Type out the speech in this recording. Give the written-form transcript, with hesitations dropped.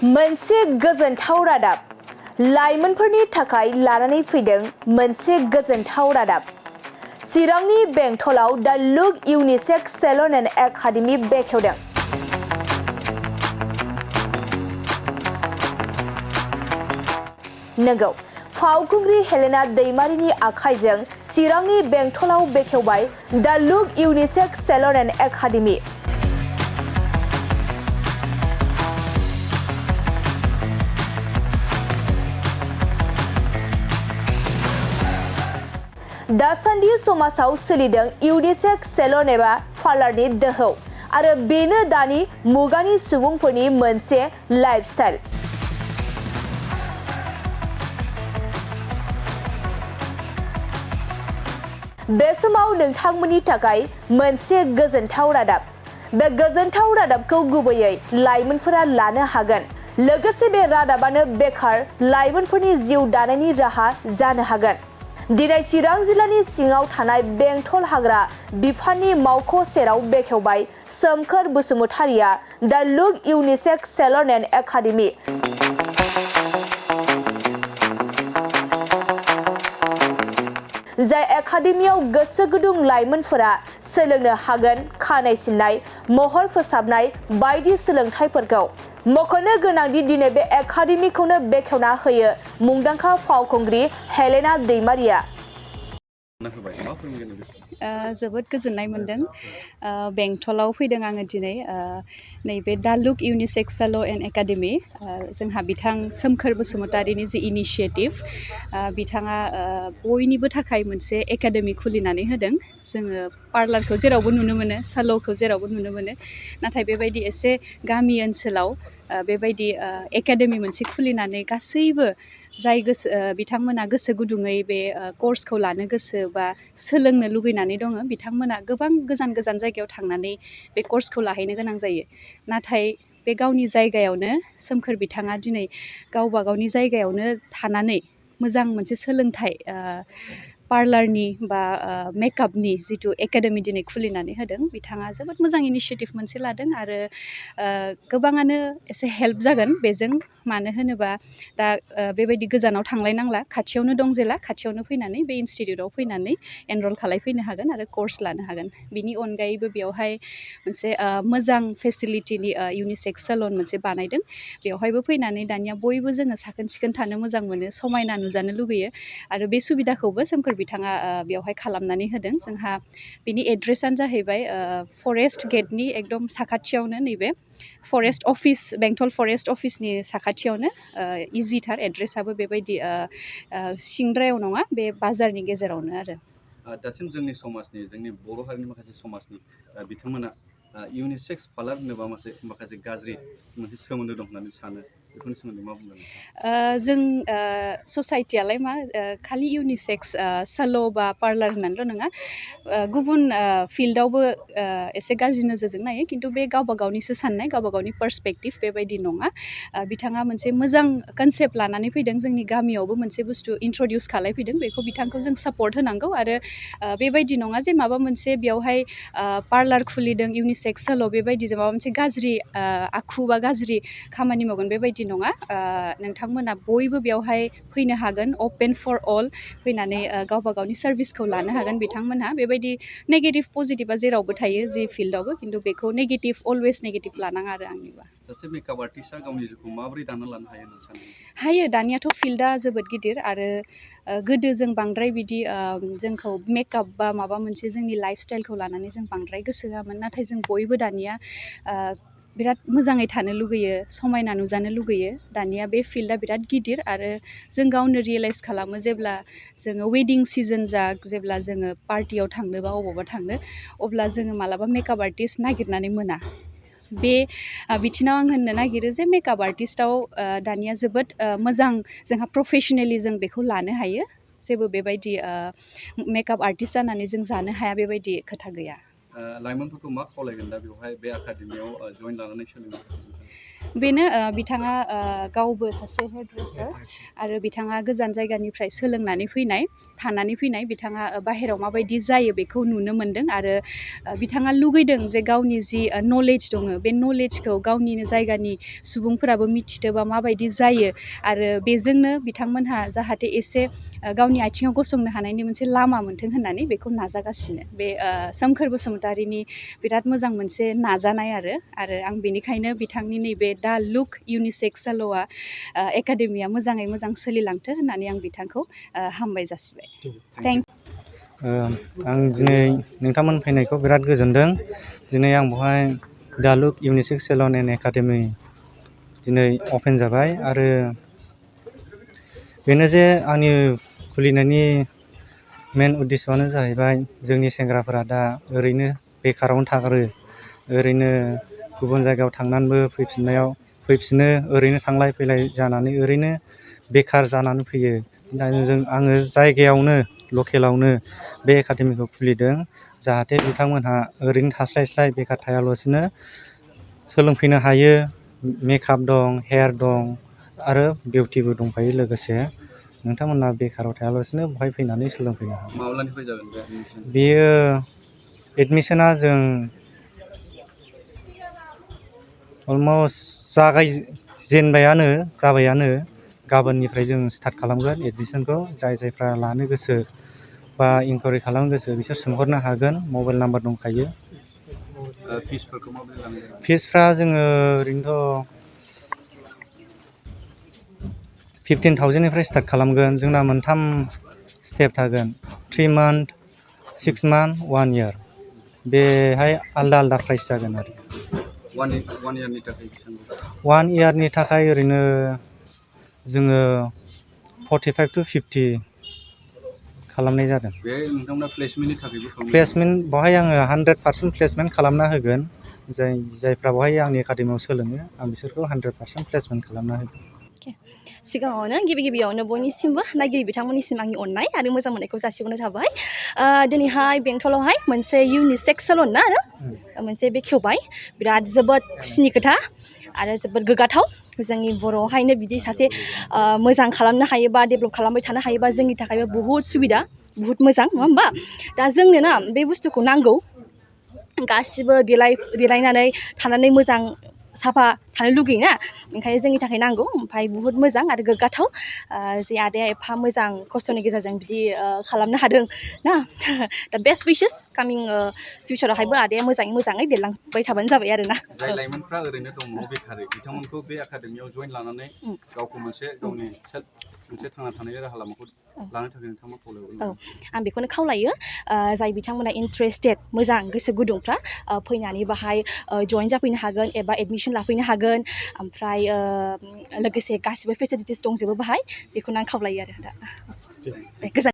मोनसे गोजोनथाव रादाब लाइमोनफोरनि थाखाय लानानै फैदों मोनसे गोजोनथाव रादाब चिरांनि बेंटलाव the look unisex salon and academy बेखेवदों। नंगौ फावखुंग्रि हेलेना दैमारिनि आखाइजों चिरांनि बेंटलाव बेखेवबाय the look unisex salon and academy. दासान्दि समाजाव सोलिदों यूनिसेक्स सैलून एबा पार्लारनि दोहौ आरो बेनो दानि मुगानि सुबुंफोरनि मोनसे लाइफस्टाइल। बे समाव नोंथांमोननि थाखाय मोनसे गोजोनथाव रादाब। बे गोजोनथाव रादाबखौ गुबैयै लाइमोनफोरा लानो हागोन। लोगोसे बे रादाबानो बेकार लाइमोनफोरनि जिउ दानायनि राहा जानो हागोन। दिनै चिरां जिल्लानि सिङाव थानाय बेंटल हाग्रा बिफाननि मावख' सेराव बेखेवबाय सोमखोर बसुमतारिया the look unisex salon and academy. जाय एकाडेमियाव गोसो गुदुं लाइमोनफोरा सोलोंनो हागोन खानाय सिननाय, महर फोसाबनाय बायदि सोलोंथाइफोरखौ। मख'नो गोनांदि दिनै बे एकाडेमिखौनो बेखेवना होयो मुंदांखा फावखुंग्रि हेलेना दैमारिया। जोबोद गोजोननाय मोनदों। बेंटलाव फैदों आङो दिनै नैबे दा लुक यूनिसेक्स साल'न एन्ड एकाडेमी। जोंहा बिथां सोमखोर बसुमतारिनि जि इनिशिएटिभ, बिथाङा बयनिबो थाखाय मोनसे एकाडेमी खुलिनानै होदों। जोङो पार्लारखौ जेरावबो नुनो मोनो, साल'खौ जेरावबो नुनो मोनो, नाथाय बेबायदि एसे गामि ओनसोलाव बेबायदि एकाडेमी मोनसे खुलिनानै गासैबो जाय गोसो बिथांमोना गोसो गुदुङै बे कर्सखौ लानो गोसो बा सोलोंनो लुगैनानै दङ, बिथांमोना गोबां गोजान गोजान जायगायाव थांनानै बे कर्सखौ लाहैनो गोनां जायो। नाथाय बे गावनि जायगायावनो सोमखोर बिथाङा दिनै गावबा गावनि जायगायावनो थानानै मोजां मोनसे सोलोंथाइ पार्लारनि बा मेकआपनि जिथु एकाडेमी दिनै खुलिनानै होदों। बिथाङा जोबोद मोजां इनिशिएटिभ मोनसे लादों आरो गोबाङानो एसे हेल्प जागोन बेजों। मानो होनोबा दा बेबायदि गोजानाव थांलायनांला, खाथियावनो दं जेला खाथियावनो फैनानै बे इनस्टिट्यूटआव फैनानै एनरल खालामफैनो हागोन आरो कर्स लानो हागोन। बिनि अनगायैबो बेवहाय मोनसे मोजां फेसिलिटिनि यूनिसेक्स सैलून मोनसे बानायदों। बेवहायबो फैनानै दानिया बयबो जोङो साखोन सिखोन थानो मोजां मोनो, समायना नुजानो लुगैयो आरो बे सुबिदाखौबो सोमखोर बिथाङा बेवहाय खालामनानै होदों। जोंहा बिनि एड्रेसानो जाहैबाय फरेस्ट गेटनि एकदम साखाथियावनो, नैबे फरेस्ट अफिस, बेंटल फरेस्ट अफिसनि साखाथियावनो। इजिथार एड्रेसाबो बेबायदि सिंद्रायाव नङा, बे बाजारनि गेजेरावनो आरो। दासिम जोंनि समाजनि, जोंनि बर' हारिनि माखासे समाजनि बिथांमोना यूनिसेक्स पार्लार होनोबा माखासे गाज्रि मोनसे सोमोन्दो दं होननानै सानो, बेफोरनि सोमोन्दै मा बुंगोन? जों ससाइटियालाय मा खालि यूनिसेक्स साल' बा पार्लार होननानैल' नङा, गुबुन फिल्डआवबो एसे गाज्रि नोजोरजों नायो, खिन्थु बे गावबा गावनिसो साननाय, गावबा गावनि पार्सपेक्टिभ, बेबायदि नङा। बिथाङा मोनसे मोजां कनसेप्ट लानानै फैदों, जोंनि गामियावबो मोनसे बुस्थु इन्ट्रडिउस खालामफैदों, बेखौ बिथांखौ जों सापर्ट होनांगौ। आरो बेबायदि नङा जे माबा मोनसे बेवहाय पार्लार खुलिदों यूनिसेक्स साल', बेबायदि जे माबा मोनसे गाज्रि आखु बा गाज्रि खामानि मावगोन, बेबायदि नङा। नोंथांमोना बयबो बेवहाय फैनो हागोन, अपेन फर अल, फैनानै गावबा गावनि सार्भिसखौ लानो हागोन बिथांमोनहा। बेबायदि नेगेटिभ पजिटिभा जेरावबो थायो जि फिल्डआवबो, खिन्थु बेखौ नेगेटिभ, अलवेज नेगेटिभ लानाङा आरो आंनिबा। सासे मेकआप आर्टिस्टआ गावनि जिउखौ माबोरै दाना लानो हायो होनना सानो? हायो, दानियाथ' फिल्डआ जोबोद गिदिर आरो गोदो जों बांद्राय बिदि जोंखौ मेकआप बा माबा मोनसे जोंनि लाइफ स्टाइलखौ लानानै जों बांद्राय गोसो होआमोन। नाथाय जों बयबो दानिया बिराद मोजाङै थानो लुगैयो, समायना नुजानो लुगैयो। दानिया बे फिल्डआ बिराद गिदिर आरो जों गावनो रियेलाइज खालामो जेब्ला जोङो वेडिं सिजन जा, जेब्ला जोङो पार्टियाव थांनो बा अबावबा थांनो, अब्ला जोङो मालाबा मेकआप आर्टिस्ट नागिरनानै मोना। बे बिथिङाव आं होननो नागिरो जे मेकआप आर्टिस्टआव दानिया जोबोद मोजां, जोंहा प्रफेसनेलि जों बेखौ लानो हायो। जेबो बेबायदि मेकआप आर्टिस्ट जानानै जों जानो हाया, बेबायदि खोथा गैया। लाइमोनफोरखौ मा खावलायगोन दा बेवहाय बे एकाडेमियाव जइन लानानै सोलोंनो? बेनो, बिथाङा गावबो सासे हेयर ड्रेसार आरो बिथाङा गोजान जायगानिफ्राय सोलोंनानै फैनाय। थानानै फैनाय बिथाङा बाहेरायाव माबायदि जायो बेखौ नुनो मोन्दों आरो बिथाङा लुगैदों जे गावनि जि नलेज दङ बे नलेजखौ गावनिनो जायगानि सुबुंफोराबो मिथिथो बा माबायदि जायो आरो बेजोंनो बिथांमोनहा जाहाथे एसे गावनि आथिङाव गसंनो हानायनि मोनसे लामा मोन्थों होननानै बेखौ नाजागासिनो बे सोमखोर बसुमतारिनि बिराद मोजां मोनसे नाजानाय आरो आं बेनिखायनो बिथांनि नैबे दा लुक इउनिसेक्स साल'आ एकाडेमिया मोजाङै मोजां सोलिलांथो होननानै आं बिथांखौ हामबाय जासिबाय थेंक आं दिनै नोंथांमोन फैनायखौ बिराद गोजोनदों दिनै आं बेवहाय दा लुक इउनिसेक्स सेलन एन्ड एकाडेमि दिनै अपेन जाबाय आरो बेनो जे आंनि खुलिनायनि मेन उद्देশ্যआनो जाहैबाय जोंनि सेंग्राफोरा दा ओरैनो बेखारावनो थागारो ओरैनो गुबुन जायगायाव थांनानैबो फैफिनो ओरैनो थांलाय फैलाय जानानै ओरैनो बेखार जानानै फैयो दा आङो जायगायावनो लकेलावनो बे एकाडेमिखौ खुलिदों जाहाथे बिथांमोनहा ओरैनो थास्लायस्लाय बेखार थायालासिनो सोलोंफैनो हायो मेकआप दं हेयार दं आरो बिउटिबो दंफायो लोगोसे नोंथांमोना बेखाराव थायालासिनो बेवहाय फैनानै सोलोंफैनो हागोन माब्लानिफ्राय जागोन बे एडमिसन बेयो एडमिसना जों अलमस्ट जाबायानो गाबोननिफ्राय जों स्टार्ट खालामगोन एडमिसनखौ जायफ्रा लानो गोसो बा इनकुवारि खालामनो गोसो बिसोर सोंहरनो हागोन मबाइल नाम्बार दंखायो फिसफोरखौ माबोरै लानाय जागोन फिसफ्रा जोङो ओरैनोथ' 15,000निफ्राय स्टार्ट खालामगोन जोंना मोनथाम स्टेप थागोन 3 मान्थ 6 मान्थ 1 इयार बेहाय आलदा आलदा प्राइस जागोन आरो 1 इयारनि थाखाय 1 इयारनि थाखाय ओरैनो जोङो 45 to 50 खालामनाय जादों बेहाय नोंथांमोना प्लेसमेन्टनि थाखायबो प्लेसमेन्ट बेवहाय आङो 100% प्लेसमेन्ट खालामना होगोन जायफ्रा बेवहाय आंनि एकाडेमियाव सोलोङो आं बिसोरखौ 100% प्लेसमेन्ट खालामना होगोन सिगाङावनो गिबियावनो बयनिसिमबो नायगिरि बिथांमोननिसिम आंनि अननाय आरो मोजां मोननायखौ जासिहरनाय थाबाय दिनैहाय बेंटलावहाय मोनसे इउनिसेक्स सेलन ना मोनसे बेखेवबाय बिराद जोबोद खुसिनि खोथा आरो जोबोद गोग्गाथाव जोंनि बर'आवहायनो बिदि सासे मोजां खालामनो हायोबा डेभेलप खालामबाय थानो हायोबा जोंनि थाखायबो बुहुत सुबिदा बुहुत मोजां नङा होमबा दा जोंनो ना बे बुस्थुखौ नांगौ गासिबो देलायनानै थानानै मोजां साफा थानो लुगैयोना ओंखायनो जोंनि थाखाय नांगौ ओमफ्राय बुहुत मोजां आरो गोग्गाथाव जे आदाया एफा मोजां खस्थ'नि गेजेरजों बिदि खालामनो हादों ना दा बेस्ट उइसेस कामिं फिउचारावहायबो आदाया मोजाङै देरलांबाय थाबानो जाबाय आरो ना जाय लाइमोनफ्रा ओरैनो दङ बेखारै बिथांमोनखौ बे एकाडेमियाव जइन लानानै गावखौ गावनि मोनसे थांना थानायनि राहा लामाखौ लानो थाखाय नोंथांमोन खावलायहरगोन आं बेखौनो खावलायो जाय बिथांमोना इन्ट्रेस्टेड मोजां गोसो गुदुंफ्रा फैनानै बाहाय जइन जाफैनो हागोन एबा एडमिसन लाफैनो हागोन ओमफ्राय लोगोसे गासिबो फेसिलिटिस दंजोबो बाहाय बेखौनो आं खावलायो आरो दा गोजोन